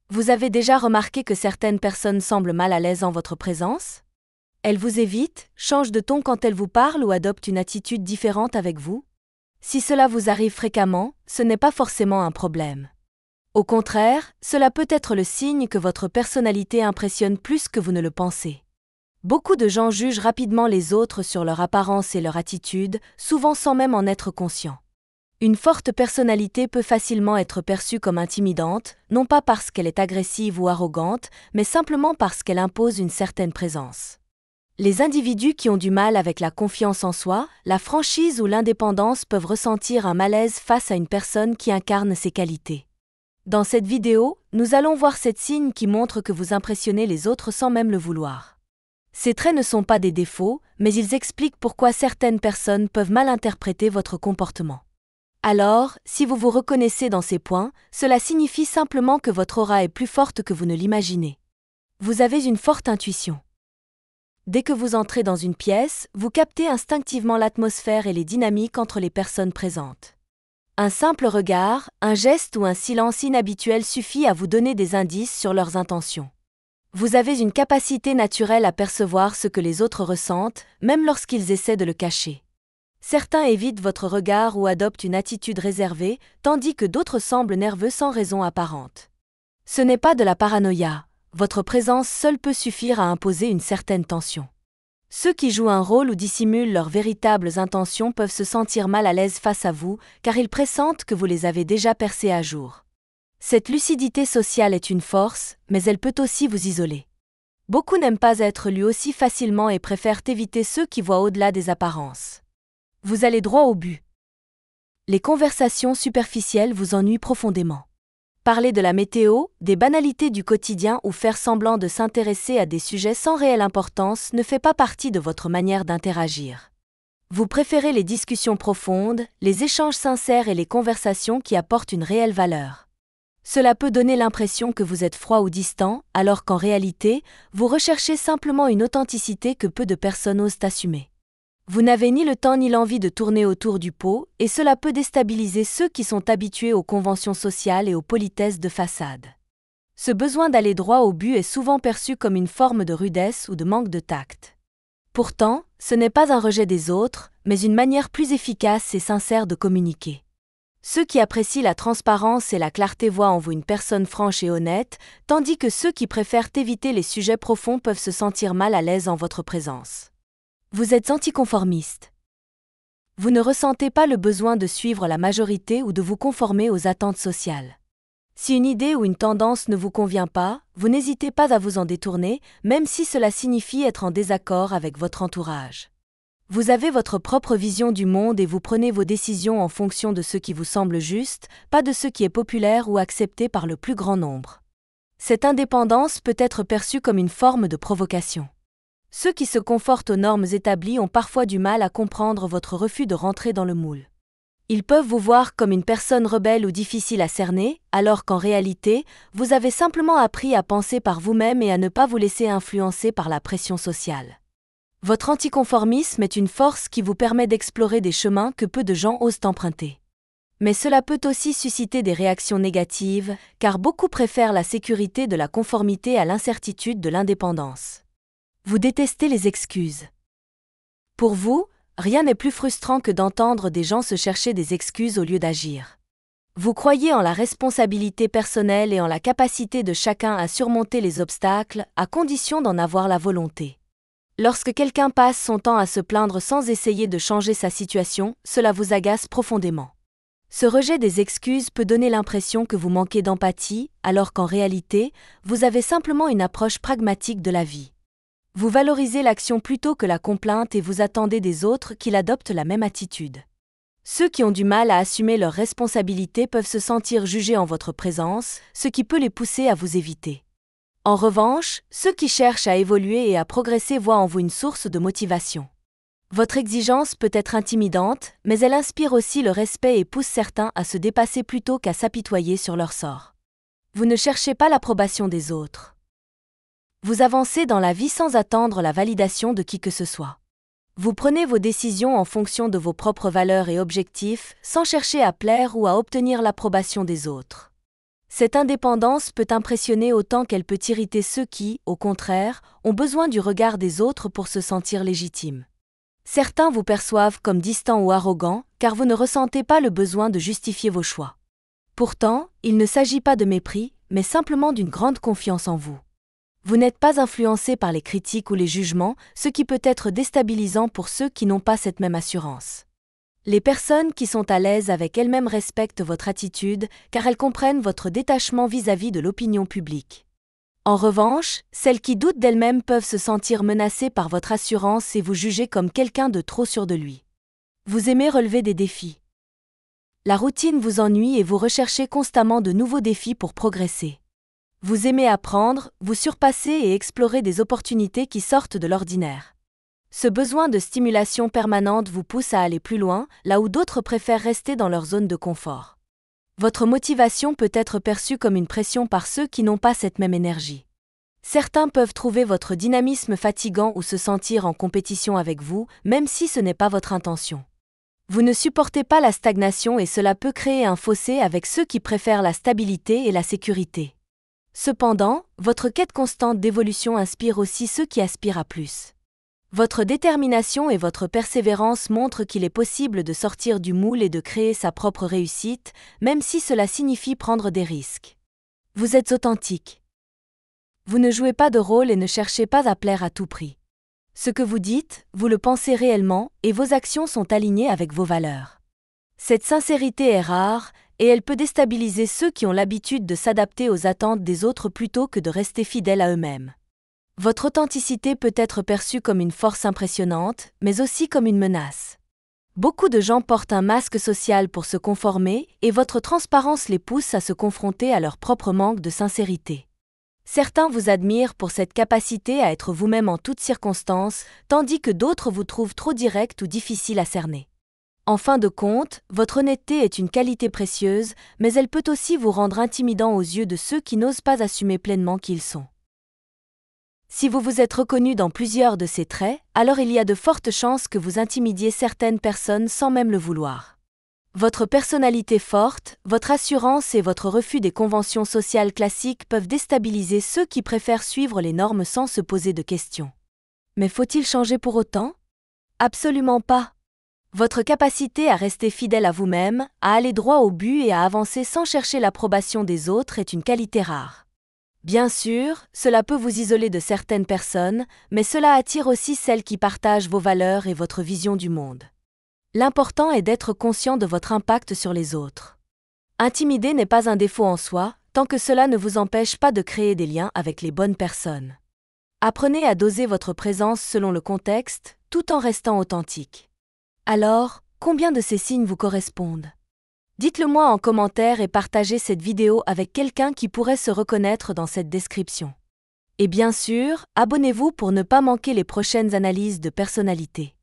Vous avez déjà remarqué que certaines personnes semblent mal à l'aise en votre présence? Elles vous évitent, changent de ton quand elles vous parlent ou adoptent une attitude différente avec vous? Si cela vous arrive fréquemment, ce n'est pas forcément un problème. Au contraire, cela peut être le signe que votre personnalité impressionne plus que vous ne le pensez. Beaucoup de gens jugent rapidement les autres sur leur apparence et leur attitude, souvent sans même en être conscients. Une forte personnalité peut facilement être perçue comme intimidante, non pas parce qu'elle est agressive ou arrogante, mais simplement parce qu'elle impose une certaine présence. Les individus qui ont du mal avec la confiance en soi, la franchise ou l'indépendance peuvent ressentir un malaise face à une personne qui incarne ces qualités. Dans cette vidéo, nous allons voir 7 signes qui montrent que vous impressionnez les autres sans même le vouloir. Ces traits ne sont pas des défauts, mais ils expliquent pourquoi certaines personnes peuvent mal interpréter votre comportement. Alors, si vous vous reconnaissez dans ces points, cela signifie simplement que votre aura est plus forte que vous ne l'imaginez. Vous avez une forte intuition. Dès que vous entrez dans une pièce, vous captez instinctivement l'atmosphère et les dynamiques entre les personnes présentes. Un simple regard, un geste ou un silence inhabituel suffit à vous donner des indices sur leurs intentions. Vous avez une capacité naturelle à percevoir ce que les autres ressentent, même lorsqu'ils essaient de le cacher. Certains évitent votre regard ou adoptent une attitude réservée, tandis que d'autres semblent nerveux sans raison apparente. Ce n'est pas de la paranoïa, votre présence seule peut suffire à imposer une certaine tension. Ceux qui jouent un rôle ou dissimulent leurs véritables intentions peuvent se sentir mal à l'aise face à vous, car ils pressentent que vous les avez déjà percés à jour. Cette lucidité sociale est une force, mais elle peut aussi vous isoler. Beaucoup n'aiment pas être lus aussi facilement et préfèrent éviter ceux qui voient au-delà des apparences. Vous allez droit au but. Les conversations superficielles vous ennuient profondément. Parler de la météo, des banalités du quotidien ou faire semblant de s'intéresser à des sujets sans réelle importance ne fait pas partie de votre manière d'interagir. Vous préférez les discussions profondes, les échanges sincères et les conversations qui apportent une réelle valeur. Cela peut donner l'impression que vous êtes froid ou distant, alors qu'en réalité, vous recherchez simplement une authenticité que peu de personnes osent assumer. Vous n'avez ni le temps ni l'envie de tourner autour du pot, et cela peut déstabiliser ceux qui sont habitués aux conventions sociales et aux politesses de façade. Ce besoin d'aller droit au but est souvent perçu comme une forme de rudesse ou de manque de tact. Pourtant, ce n'est pas un rejet des autres, mais une manière plus efficace et sincère de communiquer. Ceux qui apprécient la transparence et la clarté voient en vous une personne franche et honnête, tandis que ceux qui préfèrent éviter les sujets profonds peuvent se sentir mal à l'aise en votre présence. Vous êtes anticonformiste. Vous ne ressentez pas le besoin de suivre la majorité ou de vous conformer aux attentes sociales. Si une idée ou une tendance ne vous convient pas, vous n'hésitez pas à vous en détourner, même si cela signifie être en désaccord avec votre entourage. Vous avez votre propre vision du monde et vous prenez vos décisions en fonction de ce qui vous semble juste, pas de ce qui est populaire ou accepté par le plus grand nombre. Cette indépendance peut être perçue comme une forme de provocation. Ceux qui se confortent aux normes établies ont parfois du mal à comprendre votre refus de rentrer dans le moule. Ils peuvent vous voir comme une personne rebelle ou difficile à cerner, alors qu'en réalité, vous avez simplement appris à penser par vous-même et à ne pas vous laisser influencer par la pression sociale. Votre anticonformisme est une force qui vous permet d'explorer des chemins que peu de gens osent emprunter. Mais cela peut aussi susciter des réactions négatives, car beaucoup préfèrent la sécurité de la conformité à l'incertitude de l'indépendance. Vous détestez les excuses. Pour vous, rien n'est plus frustrant que d'entendre des gens se chercher des excuses au lieu d'agir. Vous croyez en la responsabilité personnelle et en la capacité de chacun à surmonter les obstacles, à condition d'en avoir la volonté. Lorsque quelqu'un passe son temps à se plaindre sans essayer de changer sa situation, cela vous agace profondément. Ce rejet des excuses peut donner l'impression que vous manquez d'empathie, alors qu'en réalité, vous avez simplement une approche pragmatique de la vie. Vous valorisez l'action plutôt que la complainte et vous attendez des autres qu'ils adoptent la même attitude. Ceux qui ont du mal à assumer leurs responsabilités peuvent se sentir jugés en votre présence, ce qui peut les pousser à vous éviter. En revanche, ceux qui cherchent à évoluer et à progresser voient en vous une source de motivation. Votre exigence peut être intimidante, mais elle inspire aussi le respect et pousse certains à se dépasser plutôt qu'à s'apitoyer sur leur sort. Vous ne cherchez pas l'approbation des autres. Vous avancez dans la vie sans attendre la validation de qui que ce soit. Vous prenez vos décisions en fonction de vos propres valeurs et objectifs, sans chercher à plaire ou à obtenir l'approbation des autres. Cette indépendance peut impressionner autant qu'elle peut irriter ceux qui, au contraire, ont besoin du regard des autres pour se sentir légitimes. Certains vous perçoivent comme distant ou arrogant, car vous ne ressentez pas le besoin de justifier vos choix. Pourtant, il ne s'agit pas de mépris, mais simplement d'une grande confiance en vous. Vous n'êtes pas influencé par les critiques ou les jugements, ce qui peut être déstabilisant pour ceux qui n'ont pas cette même assurance. Les personnes qui sont à l'aise avec elles-mêmes respectent votre attitude, car elles comprennent votre détachement vis-à-vis de l'opinion publique. En revanche, celles qui doutent d'elles-mêmes peuvent se sentir menacées par votre assurance et vous juger comme quelqu'un de trop sûr de lui. Vous aimez relever des défis. La routine vous ennuie et vous recherchez constamment de nouveaux défis pour progresser. Vous aimez apprendre, vous surpasser et explorer des opportunités qui sortent de l'ordinaire. Ce besoin de stimulation permanente vous pousse à aller plus loin, là où d'autres préfèrent rester dans leur zone de confort. Votre motivation peut être perçue comme une pression par ceux qui n'ont pas cette même énergie. Certains peuvent trouver votre dynamisme fatigant ou se sentir en compétition avec vous, même si ce n'est pas votre intention. Vous ne supportez pas la stagnation et cela peut créer un fossé avec ceux qui préfèrent la stabilité et la sécurité. Cependant, votre quête constante d'évolution inspire aussi ceux qui aspirent à plus. Votre détermination et votre persévérance montrent qu'il est possible de sortir du moule et de créer sa propre réussite, même si cela signifie prendre des risques. Vous êtes authentique. Vous ne jouez pas de rôle et ne cherchez pas à plaire à tout prix. Ce que vous dites, vous le pensez réellement, et vos actions sont alignées avec vos valeurs. Cette sincérité est rare, et elle peut déstabiliser ceux qui ont l'habitude de s'adapter aux attentes des autres plutôt que de rester fidèles à eux-mêmes. Votre authenticité peut être perçue comme une force impressionnante, mais aussi comme une menace. Beaucoup de gens portent un masque social pour se conformer, et votre transparence les pousse à se confronter à leur propre manque de sincérité. Certains vous admirent pour cette capacité à être vous-même en toutes circonstances, tandis que d'autres vous trouvent trop direct ou difficile à cerner. En fin de compte, votre honnêteté est une qualité précieuse, mais elle peut aussi vous rendre intimidant aux yeux de ceux qui n'osent pas assumer pleinement qui ils sont. Si vous vous êtes reconnu dans plusieurs de ces traits, alors il y a de fortes chances que vous intimidiez certaines personnes sans même le vouloir. Votre personnalité forte, votre assurance et votre refus des conventions sociales classiques peuvent déstabiliser ceux qui préfèrent suivre les normes sans se poser de questions. Mais faut-il changer pour autant ? Absolument pas. Votre capacité à rester fidèle à vous-même, à aller droit au but et à avancer sans chercher l'approbation des autres est une qualité rare. Bien sûr, cela peut vous isoler de certaines personnes, mais cela attire aussi celles qui partagent vos valeurs et votre vision du monde. L'important est d'être conscient de votre impact sur les autres. Intimider n'est pas un défaut en soi, tant que cela ne vous empêche pas de créer des liens avec les bonnes personnes. Apprenez à doser votre présence selon le contexte, tout en restant authentique. Alors, combien de ces signes vous correspondent ? Dites-le moi en commentaire et partagez cette vidéo avec quelqu'un qui pourrait se reconnaître dans cette description. Et bien sûr, abonnez-vous pour ne pas manquer les prochaines analyses de personnalité.